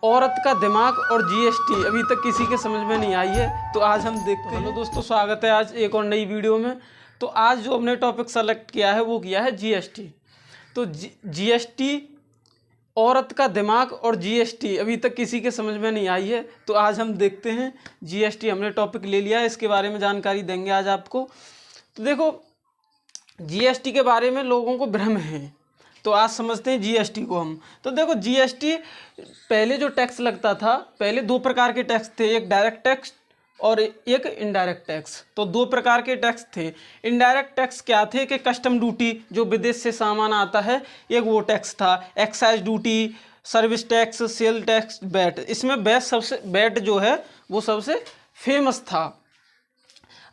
औरत का दिमाग और जीएसटी अभी तक किसी के समझ में नहीं आई है, तो आज हम देखते हैं। हेलो दोस्तों, स्वागत है आज एक और नई वीडियो में। तो आज जो हमने टॉपिक सेलेक्ट किया है वो किया है जीएसटी। तो जीएसटी, औरत का दिमाग और जीएसटी अभी तक किसी के समझ में नहीं आई है, तो आज हम देखते हैं। जीएसटी हमने टॉपिक ले लिया है, इसके बारे में जानकारी देंगे आज आपको। तो देखो, जीएसटी के बारे में लोगों को भ्रम है, तो आज समझते हैं जीएसटी को हम। तो देखो, जीएसटी पहले जो टैक्स लगता था, पहले दो प्रकार के टैक्स थे, एक डायरेक्ट टैक्स और एक इनडायरेक्ट टैक्स। तो दो प्रकार के टैक्स थे। इनडायरेक्ट टैक्स क्या थे कि कस्टम ड्यूटी, जो विदेश से सामान आता है, एक वो टैक्स था। Excise duty, service tax, sale tax, VAT. इसमें वैट जो है वो सबसे फेमस था।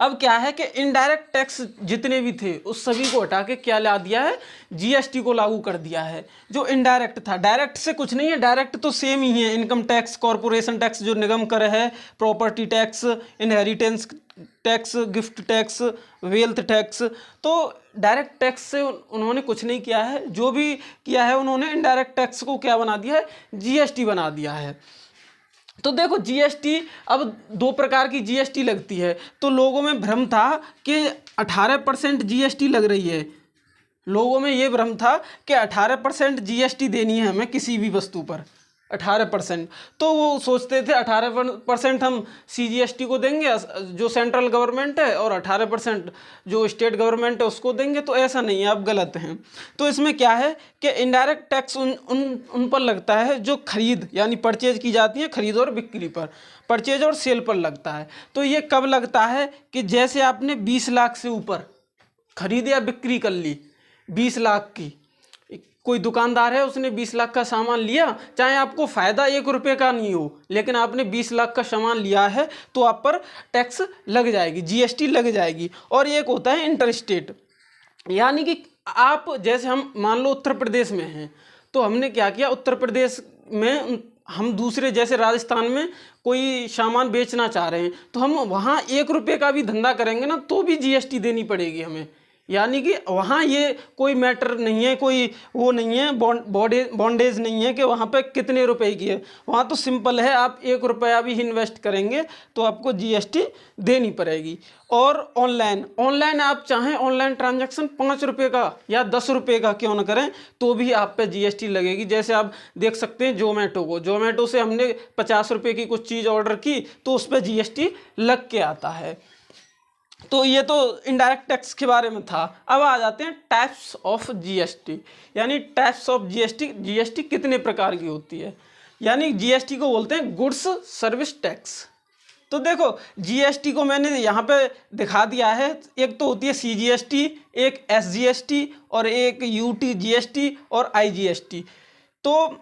अब क्या है कि इनडायरेक्ट टैक्स जितने भी थे उस सभी को हटा के क्या ला दिया है, जीएसटी को लागू कर दिया है। जो इनडायरेक्ट था, डायरेक्ट से कुछ नहीं है, डायरेक्ट तो सेम ही है। इनकम टैक्स, कॉरपोरेशन टैक्स जो निगम कर है, property tax, inheritance tax, gift tax, wealth tax. तो डायरेक्ट टैक्स से उन्होंने कुछ नहीं किया है। जो भी किया है उन्होंने इनडायरेक्ट टैक्स को क्या बना दिया है, जीएसटी बना दिया है। तो देखो, जीएसटी, अब दो प्रकार की जीएसटी लगती है। तो लोगों में भ्रम था कि 18% जीएसटी लग रही है। लोगों में ये भ्रम था कि 18% जीएसटी देनी है हमें किसी भी वस्तु पर, 18%। तो वो सोचते थे 18% हम सीजीएसटी को देंगे जो सेंट्रल गवर्नमेंट है, और 18% जो स्टेट गवर्नमेंट है उसको देंगे। तो ऐसा नहीं है, आप गलत हैं। तो इसमें क्या है कि इनडायरेक्ट टैक्स उन पर लगता है जो खरीद यानी परचेज की जाती है, खरीद और बिक्री पर, परचेज और सेल पर लगता है। तो ये कब लगता है कि जैसे आपने 20 लाख से ऊपर खरीद या बिक्री कर ली, 20 लाख की, कोई दुकानदार है उसने 20 लाख का सामान लिया, चाहे आपको फ़ायदा 1 रुपये का नहीं हो, लेकिन आपने 20 लाख का सामान लिया है, तो आप पर टैक्स लग जाएगी, जीएसटी लग जाएगी। और एक होता है इंटर स्टेट, यानी कि आप, जैसे हम मान लो उत्तर प्रदेश में हैं, तो हमने क्या किया, उत्तर प्रदेश में हम दूसरे, जैसे राजस्थान में कोई सामान बेचना चाह रहे हैं, तो हम वहाँ 1 रुपये का भी धंधा करेंगे ना, तो भी जीएसटी देनी पड़ेगी हमें। यानी कि वहाँ ये कोई मैटर नहीं है, कोई वो नहीं है, बॉन्डेज नहीं है कि वहाँ पे कितने रुपए की है। वहाँ तो सिंपल है, आप 1 रुपया भी इन्वेस्ट करेंगे तो आपको जीएसटी देनी पड़ेगी। और ऑनलाइन आप चाहें ऑनलाइन ट्रांजैक्शन 5 रुपये का या 10 रुपये का क्यों न करें, तो भी आप पे जीएसटी लगेगी। जैसे आप देख सकते हैं जोमेटो से हमने 50 रुपये की कुछ चीज़ ऑर्डर की, तो उस पर जीएसटी लग के आता है। तो ये तो इनडायरेक्ट टैक्स के बारे में था। अब आ जाते हैं टाइप्स ऑफ जीएसटी, यानी टाइप्स ऑफ जीएसटी। जीएसटी कितने प्रकार की होती है, यानी जीएसटी को बोलते हैं गुड्स सर्विस टैक्स। तो देखो, जीएसटी को मैंने यहाँ पे दिखा दिया है। एक तो होती है सीजीएसटी, एक एसजीएसटी, और एक यूटीजीएसटी और आईजीएसटी। तो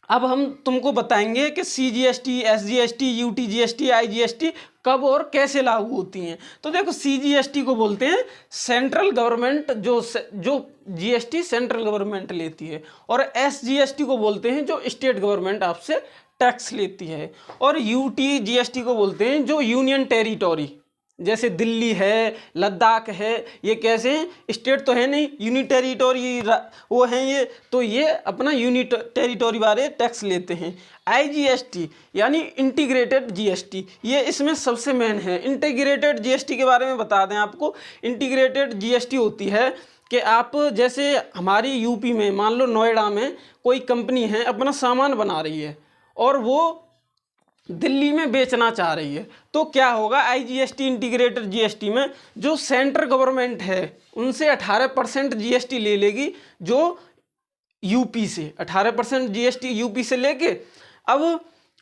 अब हम तुमको बताएंगे कि सीजीएसटी, एसजीएसटी, यूटीजीएसटी, आईजीएसटी कब और कैसे लागू होती हैं। तो देखो, सीजीएसटी को बोलते हैं सेंट्रल गवर्नमेंट, जो जीएसटी सेंट्रल गवर्नमेंट लेती है, और एसजीएसटी को बोलते हैं जो स्टेट गवर्नमेंट आपसे टैक्स लेती है, और यूटीजीएसटी को बोलते हैं जो यूनियन टेरिटोरी, जैसे दिल्ली है, लद्दाख है, ये कैसे हैं, स्टेट तो है नहीं, यूनिट टेरिटोरी वो हैं ये, तो ये अपना यूनिट टेरिटोरी वाले टैक्स लेते हैं। आईजीएसटी यानी इंटीग्रेटेड जीएसटी, ये इसमें सबसे मेन है। इंटीग्रेटेड जीएसटी के बारे में बता दें आपको। इंटीग्रेटेड जीएसटी होती है कि आप, जैसे हमारी यूपी में, मान लो नोएडा में कोई कंपनी है, अपना सामान बना रही है और वो दिल्ली में बेचना चाह रही है, तो क्या होगा, आईजीएसटी इंटीग्रेटेड जीएसटी में जो सेंट्रल गवर्नमेंट है उनसे 18% जीएसटी ले लेगी, जो यूपी से 18% जीएसटी यूपी से लेके अब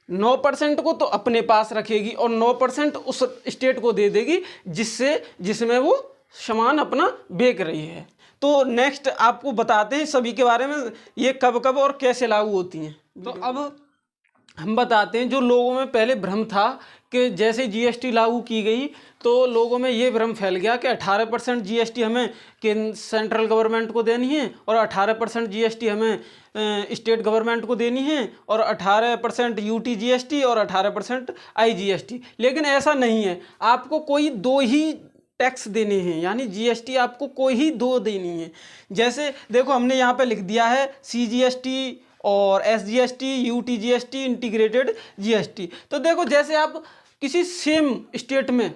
9% को तो अपने पास रखेगी और 9% उस स्टेट को दे देगी जिसमें वो सामान अपना बेच रही है। तो नेक्स्ट आपको बताते हैं सभी के बारे में, ये कब कब और कैसे लागू होती हैं। तो अब हम बताते हैं, जो लोगों में पहले भ्रम था कि जैसे जीएसटी लागू की गई तो लोगों में ये भ्रम फैल गया कि 18% जीएसटी हमें सेंट्रल गवर्नमेंट को देनी है, और 18% जीएसटी हमें स्टेट गवर्नमेंट को देनी है, और 18% यूटीजीएसटी और 18% आईजीएसटी। लेकिन ऐसा नहीं है, आपको कोई दो ही टैक्स देने हैं, यानी जीएसटी आपको कोई ही दो देनी है। जैसे देखो, हमने यहाँ पे लिख दिया है सीजीएसटी और SGST, UTGST, इंटीग्रेटेड GST। तो देखो जैसे आप किसी सेम स्टेट में,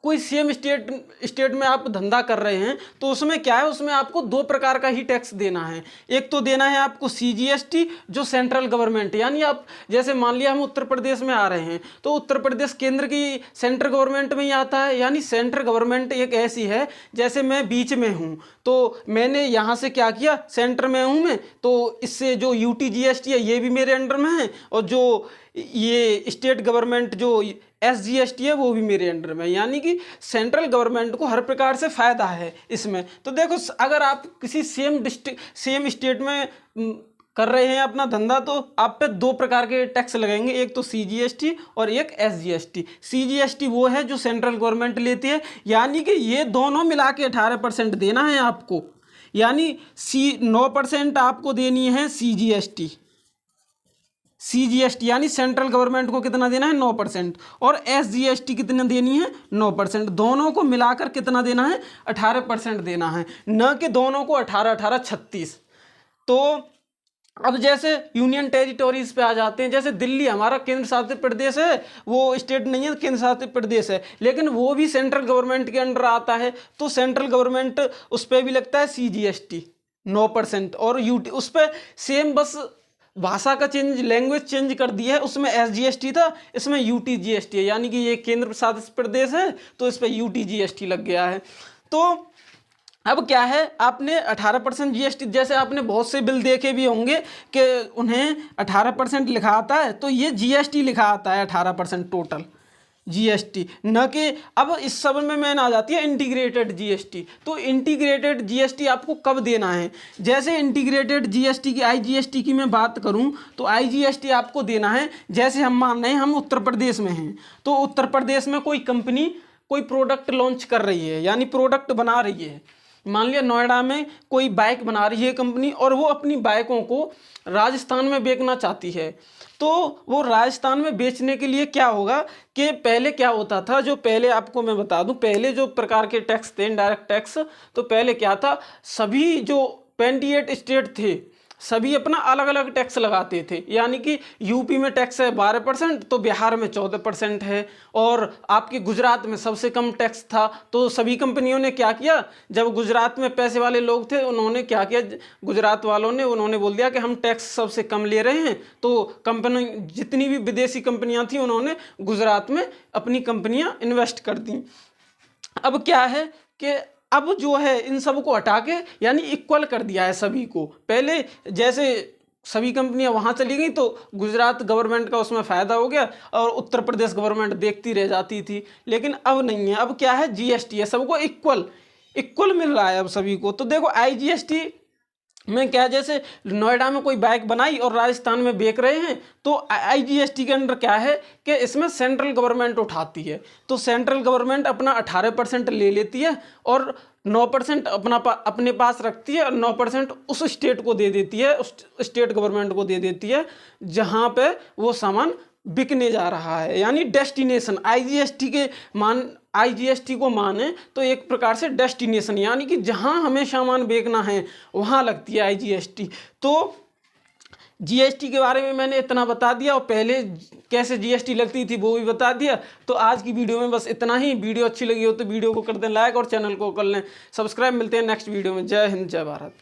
कोई सेम स्टेट में आप धंधा कर रहे हैं तो उसमें क्या है, उसमें आपको दो प्रकार का ही टैक्स देना है। एक तो देना है आपको CGST जो सेंट्रल गवर्नमेंट, यानी आप जैसे मान लिया हम उत्तर प्रदेश में आ रहे हैं तो उत्तर प्रदेश केंद्र की सेंट्रल गवर्नमेंट में ही आता है। यानी सेंट्रल गवर्नमेंट एक ऐसी है, जैसे मैं बीच में हूँ तो मैंने यहाँ से क्या किया, सेंटर में हूँ मैं, तो इससे जो UTGST है ये भी मेरे अंडर में है, और जो ये स्टेट गवर्नमेंट जो SGST है वो भी मेरे अंडर में। यानी कि सेंट्रल गवर्नमेंट को हर प्रकार से फ़ायदा है इसमें। तो देखो अगर आप किसी सेम स्टेट में कर रहे हैं अपना धंधा तो आप पे दो प्रकार के टैक्स लगेंगे, एक तो CGST और एक SGST। CGST वो है जो सेंट्रल गवर्नमेंट लेती है, यानी कि ये दोनों मिला के 18% देना है आपको। यानी 9% आपको देनी है CGST यानी सेंट्रल गवर्नमेंट को कितना देना है, 9%, और SGST कितना देनी है, 9%। दोनों को मिलाकर कितना देना है, 18% देना है, न कि दोनों को 18-18 36। तो अब जैसे यूनियन टेरिटोरीज पे आ जाते हैं, जैसे दिल्ली हमारा केंद्र शासित प्रदेश है, वो स्टेट नहीं है, केंद्र शासित प्रदेश है, लेकिन वो भी सेंट्रल गवर्नमेंट के अंडर आता है। तो सेंट्रल गवर्नमेंट उस पर भी लगता है CGST 9%, और उस पर सेम बस भाषा का चेंज, लैंग्वेज चेंज कर दिया है। उसमें SGST था, इसमें UTGST है, यानी कि ये केंद्र शासित प्रदेश है तो इस पर UTGST लग गया है। तो अब क्या है, आपने 18% GST, जैसे आपने बहुत से बिल देखे भी होंगे कि उन्हें 18% लिखा आता है, तो ये GST लिखा आता है 18% टोटल GST, न कि अब इस सब में मैन आ जाती है इंटीग्रेटेड GST। तो इंटीग्रेटेड GST आपको कब देना है, जैसे इंटीग्रेटेड GST की IGST की मैं बात करूं तो IGST आपको देना है, जैसे हम मान रहे हैं हम उत्तर प्रदेश में हैं, तो उत्तर प्रदेश में कोई कंपनी कोई प्रोडक्ट लॉन्च कर रही है, यानी प्रोडक्ट बना रही है। मान लिया नोएडा में कोई बाइक बना रही है कंपनी, और वो अपनी बाइकों को राजस्थान में बेचना चाहती है। तो वो राजस्थान में बेचने के लिए क्या होगा कि पहले क्या होता था, जो पहले आपको मैं बता दूं, पहले जो प्रकार के टैक्स थे इनडायरेक्ट टैक्स, तो पहले क्या था, सभी जो 28 स्टेट थे सभी अपना अलग अलग टैक्स लगाते थे। यानी कि यूपी में टैक्स है 12%, तो बिहार में 14% है, और आपके गुजरात में सबसे कम टैक्स था। तो सभी कंपनियों ने क्या किया, जब गुजरात में पैसे वाले लोग थे उन्होंने क्या किया, गुजरात वालों ने उन्होंने बोल दिया कि हम टैक्स सबसे कम ले रहे हैं। तो कंपनी जितनी भी विदेशी कंपनियां थी उन्होंने गुजरात में अपनी कंपनियां इन्वेस्ट कर दी। अब क्या है कि अब जो है इन सब को हटा के यानी इक्वल कर दिया है सभी को। पहले जैसे सभी कंपनियां वहां चली गई तो गुजरात गवर्नमेंट का उसमें फ़ायदा हो गया और उत्तर प्रदेश गवर्नमेंट देखती रह जाती थी, लेकिन अब नहीं है। अब क्या है, GST है, सबको इक्वल मिल रहा है अब सभी को। तो देखो IGST में क्या, जैसे नोएडा में कोई बाइक बनाई और राजस्थान में बेच रहे हैं, तो IGST के अंडर क्या है कि इसमें सेंट्रल गवर्नमेंट उठाती है। तो सेंट्रल गवर्नमेंट अपना 18% ले लेती है और 9% अपने पास रखती है, और 9% उस स्टेट को दे देती है, उस स्टेट गवर्नमेंट को दे देती है जहाँ पे वो सामान बिकने जा रहा है। यानी डेस्टिनेशन IGST को माने तो एक प्रकार से डेस्टिनेशन, यानी कि जहां हमें सामान बेचना है वहां लगती है IGST। तो GST के बारे में मैंने इतना बता दिया, और पहले कैसे GST लगती थी वो भी बता दिया। तो आज की वीडियो में बस इतना ही। वीडियो अच्छी लगी हो तो वीडियो को कर दें लाइक और चैनल को कर लें सब्सक्राइब। मिलते हैं नेक्स्ट वीडियो में। जय हिंद, जय भारत।